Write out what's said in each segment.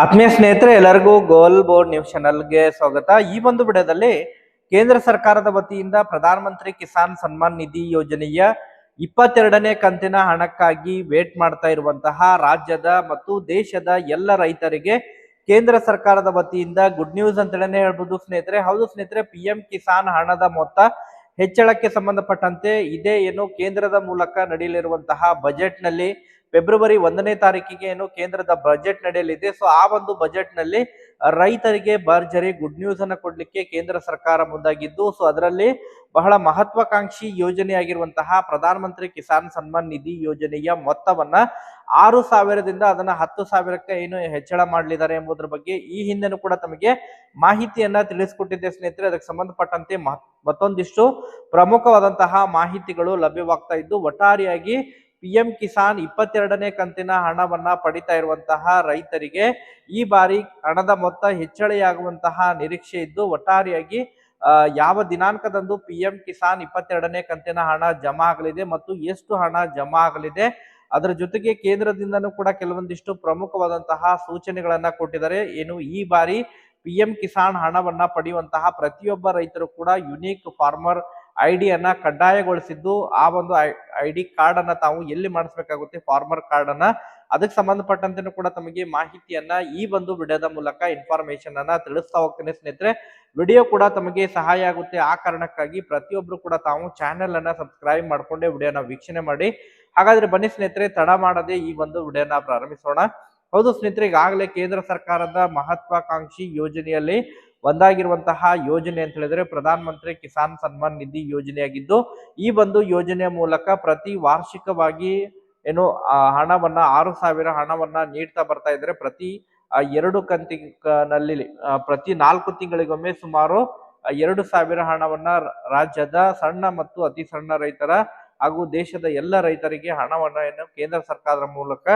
ಆತ್ಮೀಯ ಸ್ನೇಹಿತರೆ, ಎಲ್ಲರಿಗೂ ಗೋಲ್ ಬೋರ್ಡ್ ನ್ಯೂಸ್ ಚಾನಲ್ಗೆ ಸ್ವಾಗತ. ಈ ಒಂದು ವಿಡಿಯೋದಲ್ಲಿ ಕೇಂದ್ರ ಸರ್ಕಾರದ ವತಿಯಿಂದ ಪ್ರಧಾನ ಮಂತ್ರಿ ಕಿಸಾನ್ ಸನ್ಮಾನ್ ನಿಧಿ ಯೋಜನೆಯ 22ನೇ ಕಂತಿನ ಹಣಕ್ಕಾಗಿ ವೇಟ್ ಮಾಡ್ತಾ ಇರುವಂತಹ ರಾಜ್ಯದ ಮತ್ತು ದೇಶದ ಎಲ್ಲ ರೈತರಿಗೆ ಕೇಂದ್ರ ಸರ್ಕಾರದ ವತಿಯಿಂದ ಗುಡ್ ನ್ಯೂಸ್ ಅಂತೇಳಿ ಹೇಳ್ಬೋದು ಸ್ನೇಹಿತರೆ. ಹೌದು ಸ್ನೇಹಿತರೆ, PM ಕಿಸಾನ್ ಹಣದ ಮೊತ್ತ ಹೆಚ್ಚಳಕ್ಕೆ ಸಂಬಂಧಪಟ್ಟಂತೆ ಇದೇ ಏನು ಕೇಂದ್ರದ ಮೂಲಕ ನಡೆಯಲಿರುವಂತಹ ಬಜೆಟ್ ನಲ್ಲಿ ಫೆಬ್ರವರಿ 1ನೇ ತಾರೀಕಿಗೆ ಏನು ಕೇಂದ್ರದ ಬಜೆಟ್ ನಡೆಯಲಿದೆ. ಸೊ ಆ ಒಂದು ಬಜೆಟ್ ನಲ್ಲಿ ರೈತರಿಗೆ ಭರ್ಜರಿ ಗುಡ್ ನ್ಯೂಸ್ ಅನ್ನ ಕೊಡ್ಲಿಕ್ಕೆ ಕೇಂದ್ರ ಸರ್ಕಾರ ಮುಂದಾಗಿದ್ದು, ಸೊ ಅದರಲ್ಲಿ ಬಹಳ ಮಹತ್ವಾಕಾಂಕ್ಷಿ ಯೋಜನೆಯಾಗಿರುವಂತಹ ಪ್ರಧಾನ ಮಂತ್ರಿ ಕಿಸಾನ್ ಸನ್ಮಾನ್ ನಿಧಿ ಯೋಜನೆಯ ಮೊತ್ತವನ್ನ 6,000ದಿಂದ ಅದನ್ನ 10,000ಕ್ಕೆ ಏನು ಹೆಚ್ಚಳ ಮಾಡಲಿದ್ದಾರೆ ಎಂಬುದರ ಬಗ್ಗೆ ಈ ಹಿಂದೆನೂ ಕೂಡ ತಮಗೆ ಮಾಹಿತಿಯನ್ನ ತಿಳಿಸಿಕೊಟ್ಟಿದ್ದೆ ಸ್ನೇಹಿತರೆ. ಅದಕ್ಕೆ ಸಂಬಂಧಪಟ್ಟಂತೆ ಮತ್ತೊಂದಿಷ್ಟು ಪ್ರಮುಖವಾದಂತಹ ಮಾಹಿತಿಗಳು ಲಭ್ಯವಾಗ್ತಾ ಇದ್ದು, ಒಟ್ಟಾರೆಯಾಗಿ PM ಕಿಸಾನ್ 22ನೇ ಕಂತಿನ ಹಣವನ್ನ ಪಡಿತಾ ಇರುವಂತಹ ರೈತರಿಗೆ ಈ ಬಾರಿ ಹಣದ ಮೊತ್ತ ಹೆಚ್ಚಳವಾಗುವಂತಹ ನಿರೀಕ್ಷೆ ಇದ್ದು, ಒಟ್ಟಾರೆಯಾಗಿ ಯಾವ ದಿನಾಂಕದಂದು PM ಕಿಸಾನ್ 22ನೇ ಕಂತಿನ ಹಣ ಜಮಾ ಆಗಲಿದೆ ಮತ್ತು ಎಷ್ಟು ಹಣ ಜಮಾ ಆಗಲಿದೆ, ಅದರ ಜೊತೆಗೆ ಕೇಂದ್ರದಿಂದನೂ ಕೂಡ ಕೆಲವೊಂದಿಷ್ಟು ಪ್ರಮುಖವಾದಂತಹ ಸೂಚನೆಗಳನ್ನ ಕೊಟ್ಟಿದ್ದಾರೆ. ಏನು ಈ ಬಾರಿ PM ಕಿಸಾನ್ ಹಣವನ್ನ ಪಡೆಯುವಂತಹ ಪ್ರತಿಯೊಬ್ಬ ರೈತರು ಕೂಡ ಯುನೀಕ್ ಫಾರ್ಮರ್ ಐಡಿಯನ್ನ ಕಡ್ಡಾಯಗೊಳಿಸಿದ್ದು, ಆ ಒಂದು ID ಕಾರ್ಡ್ ಅನ್ನ ತಾವು ಎಲ್ಲಿ ಮಾಡಿಸ್ಬೇಕಾಗುತ್ತೆ, ಫಾರ್ಮರ್ ಕಾರ್ಡ್ ಅನ್ನ, ಅದಕ್ಕೆ ಸಂಬಂಧಪಟ್ಟಂತೆ ಕೂಡ ತಮಗೆ ಮಾಹಿತಿಯನ್ನ ಈ ಒಂದು ವಿಡಿಯೋದ ಮೂಲಕ ಇನ್ಫಾರ್ಮೇಶನ್ ಅನ್ನ ತಿಳಿಸ್ತಾ ಹೋಗ್ತೇನೆ ಸ್ನೇಹಿತರೆ. ವಿಡಿಯೋ ಕೂಡ ತಮಗೆ ಸಹಾಯ ಆಗುತ್ತೆ. ಆ ಕಾರಣಕ್ಕಾಗಿ ಪ್ರತಿಯೊಬ್ರು ಕೂಡ ತಾವು ಚಾನೆಲ್ ಅನ್ನ ಸಬ್ಸ್ಕ್ರೈಬ್ ಮಾಡ್ಕೊಂಡೆ ವಿಡಿಯೋನ ವೀಕ್ಷಣೆ ಮಾಡಿ. ಹಾಗಾದ್ರೆ ಬನ್ನಿ ಸ್ನೇಹಿತರೆ, ತಡ ಮಾಡದೆ ಈ ಒಂದು ವಿಡಿಯೋನ ಪ್ರಾರಂಭಿಸೋಣ. ಹೌದು ಸ್ನೇಹಿತರೆ, ಈಗಾಗಲೇ ಕೇಂದ್ರ ಸರ್ಕಾರದ ಮಹತ್ವಾಕಾಂಕ್ಷಿ ಯೋಜನೆಯಲ್ಲಿ ಒಂದಾಗಿರುವಂತಹ ಯೋಜನೆ ಅಂತ ಹೇಳಿದ್ರೆ ಪ್ರಧಾನ ಮಂತ್ರಿ ಕಿಸಾನ್ ಸನ್ಮಾನ್ ನಿಧಿ ಯೋಜನೆಯಾಗಿದ್ದು, ಈ ಒಂದು ಯೋಜನೆಯ ಮೂಲಕ ಪ್ರತಿ ವಾರ್ಷಿಕವಾಗಿ ಏನು ಹಣವನ್ನ 6,000 ಹಣವನ್ನ ನೀಡ್ತಾ ಬರ್ತಾ ಇದ್ರೆ, ಪ್ರತಿ 2 ಕಂತಿನಲ್ಲಿ ಪ್ರತಿ 4 ತಿಂಗಳಿಗೊಮ್ಮೆ ಸುಮಾರು 2,000 ಹಣವನ್ನ ರಾಜ್ಯದ ಸಣ್ಣ ಮತ್ತು ಅತಿ ಸಣ್ಣ ರೈತರ ಹಾಗೂ ದೇಶದ ಎಲ್ಲ ರೈತರಿಗೆ ಹಣವನ್ನ ಏನು ಕೇಂದ್ರ ಸರ್ಕಾರದ ಮೂಲಕ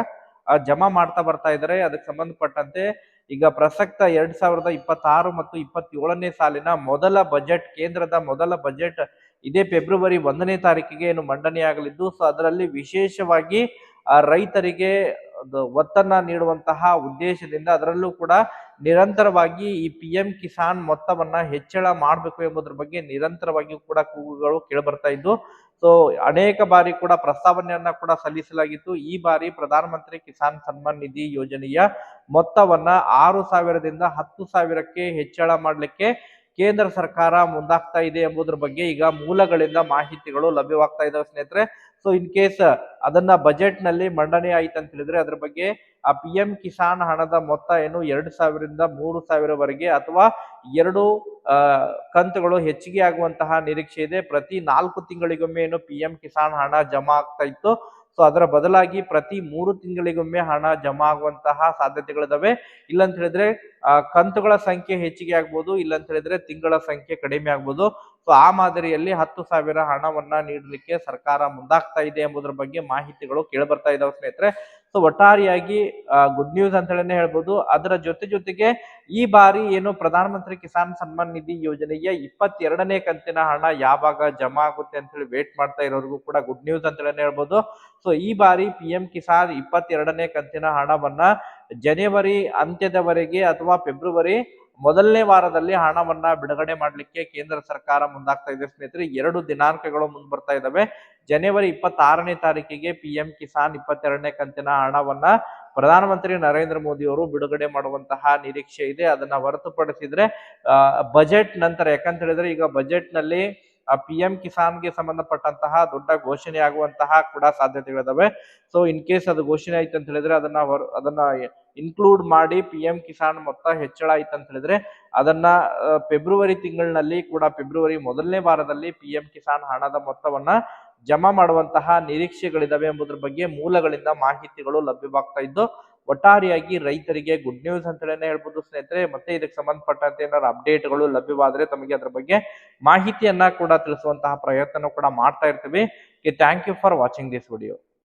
ಜಮಾ ಮಾಡ್ತಾ ಬರ್ತಾ ಇದ್ದಾರೆ. ಅದಕ್ಕೆ ಸಂಬಂಧಪಟ್ಟಂತೆ ಈಗ ಪ್ರಸಕ್ತ 2026 ಮತ್ತು 27ನೇ ಸಾಲಿನ ಮೊದಲ ಬಜೆಟ್, ಕೇಂದ್ರದ ಮೊದಲ ಬಜೆಟ್ ಇದೇ ಫೆಬ್ರವರಿ 1ನೇ ತಾರೀಕಿಗೆ ಏನು ಮಂಡನೆಯಾಗಲಿದ್ದು, ಸೊ ಅದರಲ್ಲಿ ವಿಶೇಷವಾಗಿ ರೈತರಿಗೆ ಒತ್ತನ್ನ ನೀಡುವಂತಹ ಉದ್ದೇಶದಿಂದ ಅದರಲ್ಲೂ ಕೂಡ ನಿರಂತರವಾಗಿ ಈ PM ಕಿಸಾನ್ ಮೊತ್ತವನ್ನ ಹೆಚ್ಚಳ ಮಾಡಬೇಕು ಎಂಬುದರ ಬಗ್ಗೆ ನಿರಂತರವಾಗಿ ಕೂಡ ಕೂಗುಗಳು ಕೇಳಿಬರ್ತಾ ಇದ್ದು, ಸೊ ಅನೇಕ ಬಾರಿ ಕೂಡ ಪ್ರಸ್ತಾವನೆಯನ್ನ ಕೂಡ ಸಲ್ಲಿಸಲಾಗಿತ್ತು. ಈ ಬಾರಿ ಪ್ರಧಾನ ಮಂತ್ರಿ ಕಿಸಾನ್ ಸನ್ಮಾನ್ ನಿಧಿ ಯೋಜನೆಯ ಮೊತ್ತವನ್ನ 6,000ದಿಂದ 10,000ಕ್ಕೆ ಹೆಚ್ಚಳ ಮಾಡಲಿಕ್ಕೆ ಕೇಂದ್ರ ಸರ್ಕಾರ ಮುಂದಾಗ್ತಾ ಇದೆ ಎಂಬುದರ ಬಗ್ಗೆ ಈಗ ಮೂಲಗಳಿಂದ ಮಾಹಿತಿಗಳು ಲಭ್ಯವಾಗ್ತಾ ಇದಾವೆ ಸ್ನೇಹಿತರೆ. ಸೊ ಇನ್ ಕೇಸ್ ಅದನ್ನ ಬಜೆಟ್ ನಲ್ಲಿ ಮಂಡನೆ ಆಯ್ತು ಅಂತ ಹೇಳಿದ್ರೆ ಅದ್ರ ಬಗ್ಗೆ ಆ PM ಕಿಸಾನ್ ಹಣದ ಮೊತ್ತ ಏನು 2,000ರಿಂದ 3,000ವರೆಗೆ ಅಥವಾ 2 ಕಂತುಗಳು ಹೆಚ್ಚಿಗೆ ಆಗುವಂತಹ ನಿರೀಕ್ಷೆ ಇದೆ. ಪ್ರತಿ 4 ತಿಂಗಳಿಗೊಮ್ಮೆ ಏನು PM ಕಿಸಾನ್ ಹಣ ಜಮಾ ಆಗ್ತಾ ಇತ್ತು, ಸೊ ಅದರ ಬದಲಾಗಿ ಪ್ರತಿ 3 ತಿಂಗಳಿಗೊಮ್ಮೆ ಹಣ ಜಮಾ ಆಗುವಂತಹ ಸಾಧ್ಯತೆಗಳಿದಾವೆ. ಇಲ್ಲಂತ ಹೇಳಿದ್ರೆ ಕಂತುಗಳ ಸಂಖ್ಯೆ ಹೆಚ್ಚಿಗೆ ಆಗ್ಬೋದು, ಇಲ್ಲಂತ ಹೇಳಿದ್ರೆ ತಿಂಗಳ ಸಂಖ್ಯೆ ಕಡಿಮೆ ಆಗ್ಬೋದು. ಸೊ ಆ ಮಾದರಿಯಲ್ಲಿ 10,000 ಹಣವನ್ನ ನೀಡಲಿಕ್ಕೆ ಸರ್ಕಾರ ಮುಂದಾಗ್ತಾ ಇದೆ ಎಂಬುದರ ಬಗ್ಗೆ ಮಾಹಿತಿಗಳು ಕೇಳಿಬರ್ತಾ ಇದಾವೆ ಸ್ನೇಹಿತರೆ. ಸೊ ಒಟ್ಟಾರೆಯಾಗಿ ಗುಡ್ ನ್ಯೂಸ್ ಅಂತ ಹೇಳಿ ಹೇಳ್ಬೋದು. ಅದರ ಜೊತೆಗೆ ಈ ಬಾರಿ ಏನು ಪ್ರಧಾನ ಮಂತ್ರಿ ಕಿಸಾನ್ ಸನ್ಮಾನ್ ನಿಧಿ ಯೋಜನೆಯ 22ನೇ ಕಂತಿನ ಹಣ ಯಾವಾಗ ಜಮಾ ಆಗುತ್ತೆ ಅಂತ ಹೇಳಿ ವೇಟ್ ಮಾಡ್ತಾ ಇರೋರಿಗೂ ಕೂಡ ಗುಡ್ ನ್ಯೂಸ್ ಅಂತ ಹೇಳಿ ಹೇಳ್ಬೋದು. ಸೊ ಈ ಬಾರಿ PM ಕಿಸಾನ್ 22ನೇ ಕಂತಿನ ಹಣವನ್ನ ಜನವರಿ ಅಂತ್ಯದವರೆಗೆ ಅಥವಾ ಫೆಬ್ರವರಿ ಮೊದಲನೇ ವಾರದಲ್ಲಿ ಹಣವನ್ನ ಬಿಡುಗಡೆ ಮಾಡಲಿಕ್ಕೆ ಕೇಂದ್ರ ಸರ್ಕಾರ ಮುಂದಾಗ್ತಾ ಇದೆ ಸ್ನೇಹಿತರೆ. 2 ದಿನಾಂಕಗಳು ಮುಂದೆ ಬರ್ತಾ ಇದಾವೆ. ಜನವರಿ 26ನೇ ತಾರೀಕಿಗೆ PM ಕಿಸಾನ್ 22ನೇ ಕಂತಿನ ಹಣವನ್ನ ಪ್ರಧಾನಮಂತ್ರಿ ನರೇಂದ್ರ ಮೋದಿ ಅವರು ಬಿಡುಗಡೆ ಮಾಡುವಂತಹ ನಿರೀಕ್ಷೆ ಇದೆ. ಅದನ್ನ ಹೊರತುಪಡಿಸಿದ್ರೆ ಬಜೆಟ್ ನಂತರ, ಯಾಕಂತ ಹೇಳಿದ್ರೆ ಈಗ ಬಜೆಟ್ ನಲ್ಲಿ PM ಕಿಸಾನ್ಗೆ ಸಂಬಂಧಪಟ್ಟಂತಹ ದೊಡ್ಡ ಘೋಷಣೆ ಆಗುವಂತಹ ಕೂಡ ಸಾಧ್ಯತೆಗಳಿದಾವೆ. ಸೊ ಇನ್ ಕೇಸ್ ಅದು ಘೋಷಣೆ ಆಯ್ತು ಅಂತ ಹೇಳಿದ್ರೆ ಅದನ್ನ ಇನ್ಕ್ಲೂಡ್ ಮಾಡಿ PM ಕಿಸಾನ್ ಮೊತ್ತ ಹೆಚ್ಚಳ ಆಯ್ತು ಅಂತ ಹೇಳಿದ್ರೆ ಅದನ್ನ ಫೆಬ್ರವರಿ ತಿಂಗಳಿನಲ್ಲಿ ಕೂಡ ಫೆಬ್ರವರಿ ಮೊದಲನೇ ವಾರದಲ್ಲಿ PM ಕಿಸಾನ್ ಹಣದ ಮೊತ್ತವನ್ನ ಜಮಾ ಮಾಡುವಂತಹ ನಿರೀಕ್ಷೆಗಳಿದಾವೆ ಎಂಬುದರ ಬಗ್ಗೆ ಮೂಲಗಳಿಂದ ಮಾಹಿತಿಗಳು ಲಭ್ಯವಾಗ್ತಾ ಇದ್ದು, ಒಟ್ಟಾರೆಯಾಗಿ ರೈತರಿಗೆ ಗುಡ್ ನ್ಯೂಸ್ ಅಂತ ಹೇಳಿ ಹೇಳ್ಬೋದು ಸ್ನೇಹಿತರೆ. ಮತ್ತೆ ಇದಕ್ಕೆ ಸಂಬಂಧಪಟ್ಟಂತೆ ಏನಾದ್ರು ಅಪ್ಡೇಟ್ಗಳು ಲಭ್ಯವಾದ್ರೆ ತಮಗೆ ಅದ್ರ ಬಗ್ಗೆ ಮಾಹಿತಿಯನ್ನ ಕೂಡ ತಿಳಿಸುವಂತಹ ಪ್ರಯತ್ನ ಕೂಡ ಮಾಡ್ತಾ ಇರ್ತೀವಿ. Thank you for watching this video.